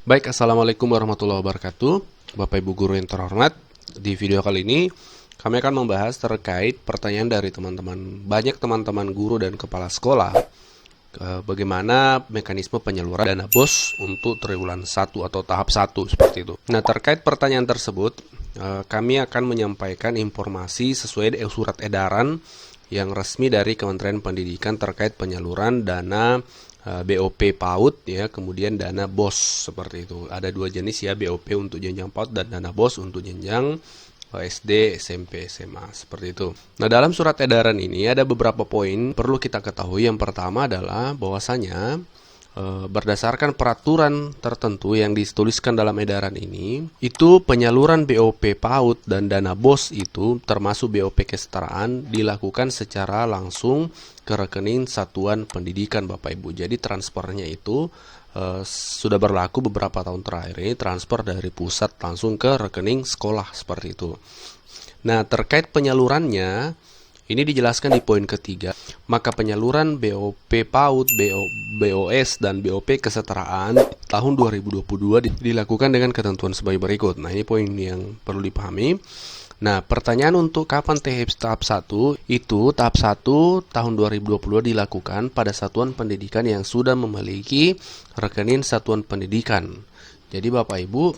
Baik, Assalamualaikum warahmatullahi wabarakatuh. Bapak Ibu Guru yang terhormat, di video kali ini kami akan membahas terkait pertanyaan dari banyak teman-teman guru dan kepala sekolah, bagaimana mekanisme penyaluran dana BOS untuk triwulan 1 atau tahap 1 seperti itu. Nah, terkait pertanyaan tersebut, kami akan menyampaikan informasi sesuai surat edaran yang resmi dari Kementerian Pendidikan terkait penyaluran dana BOP PAUD ya, kemudian dana BOS seperti itu. Ada dua jenis ya, BOP untuk jenjang PAUD dan dana BOS untuk jenjang SD, SMP, SMA seperti itu. Nah, dalam surat edaran ini ada beberapa poin perlu kita ketahui. Yang pertama adalah bahwasanya berdasarkan peraturan tertentu yang dituliskan dalam edaran ini, itu penyaluran BOP PAUD dan dana BOS itu termasuk BOP kesetaraan dilakukan secara langsung ke rekening satuan pendidikan Bapak Ibu. Jadi transfernya itu sudah berlaku beberapa tahun terakhir ini, transfer dari pusat langsung ke rekening sekolah seperti itu. Nah, terkait penyalurannya ini dijelaskan di poin ketiga. Maka penyaluran BOP PAUD, BOS, dan BOP kesetaraan tahun 2022 dilakukan dengan ketentuan sebagai berikut. Nah, ini poin yang perlu dipahami. Nah, pertanyaan untuk kapan tahap 1? Itu tahap 1 tahun 2022 dilakukan pada satuan pendidikan yang sudah memiliki rekening satuan pendidikan. Jadi Bapak Ibu,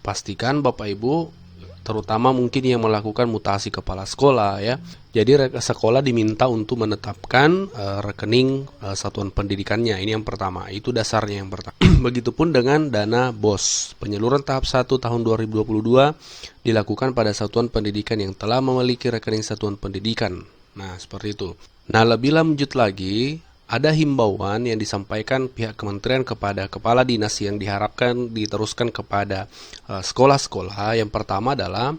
pastikan Bapak Ibu terutama mungkin yang melakukan mutasi kepala sekolah ya. Jadi sekolah diminta untuk menetapkan rekening satuan pendidikannya. Ini yang pertama, itu dasarnya yang pertama. Begitupun dengan dana BOS. Penyaluran tahap 1 tahun 2022 dilakukan pada satuan pendidikan yang telah memiliki rekening satuan pendidikan. Nah, seperti itu. Nah, lebih lanjut lagi, ada himbauan yang disampaikan pihak kementerian kepada kepala dinas yang diharapkan diteruskan kepada sekolah-sekolah. Yang pertama adalah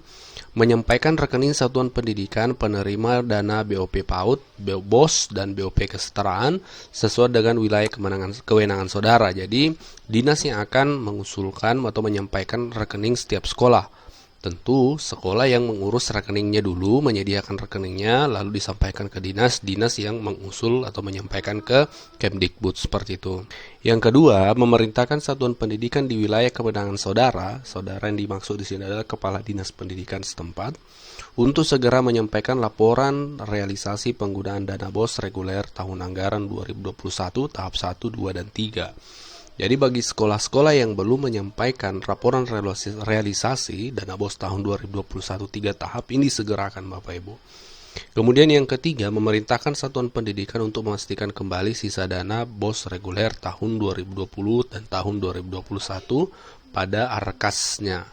menyampaikan rekening satuan pendidikan penerima dana BOP PAUD, BOS, dan BOP kesetaraan sesuai dengan wilayah kewenangan saudara. Jadi, dinas yang akan mengusulkan atau menyampaikan rekening setiap sekolah. Tentu sekolah yang mengurus rekeningnya dulu, menyediakan rekeningnya, lalu disampaikan ke dinas yang mengusul atau menyampaikan ke Kemdikbud seperti itu. Yang kedua, memerintahkan satuan pendidikan di wilayah kewenangan saudara yang dimaksud di sini adalah kepala dinas pendidikan setempat, untuk segera menyampaikan laporan realisasi penggunaan dana BOS reguler tahun anggaran 2021 tahap 1, 2, dan 3. Jadi bagi sekolah-sekolah yang belum menyampaikan laporan realisasi dana BOS tahun 2021 3 tahap ini segerakan Bapak Ibu. Kemudian yang ketiga, memerintahkan satuan pendidikan untuk memastikan kembali sisa dana BOS reguler tahun 2020 dan tahun 2021 pada arkasnya.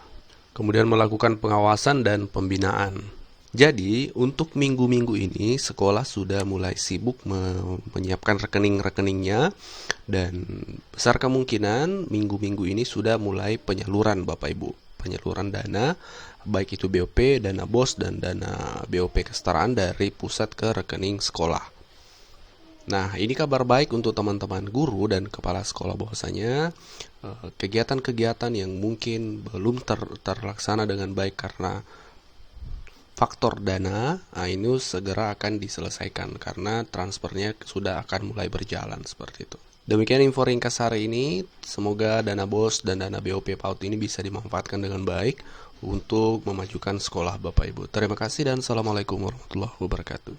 Kemudian melakukan pengawasan dan pembinaan. Jadi, untuk minggu-minggu ini, sekolah sudah mulai sibuk menyiapkan rekening-rekeningnya, dan besar kemungkinan minggu-minggu ini sudah mulai penyaluran Bapak Ibu. Penyaluran dana, baik itu BOP, dana BOS, dan dana BOP kesetaraan dari pusat ke rekening sekolah. Nah, ini kabar baik untuk teman-teman guru dan kepala sekolah bahwasanya kegiatan-kegiatan yang mungkin belum terlaksana dengan baik karena faktor dana, ini segera akan diselesaikan karena transfernya sudah akan mulai berjalan seperti itu. Demikian info ringkas hari ini. Semoga dana BOS dan dana BOP PAUD ini bisa dimanfaatkan dengan baik untuk memajukan sekolah Bapak Ibu. Terima kasih dan Assalamualaikum warahmatullahi wabarakatuh.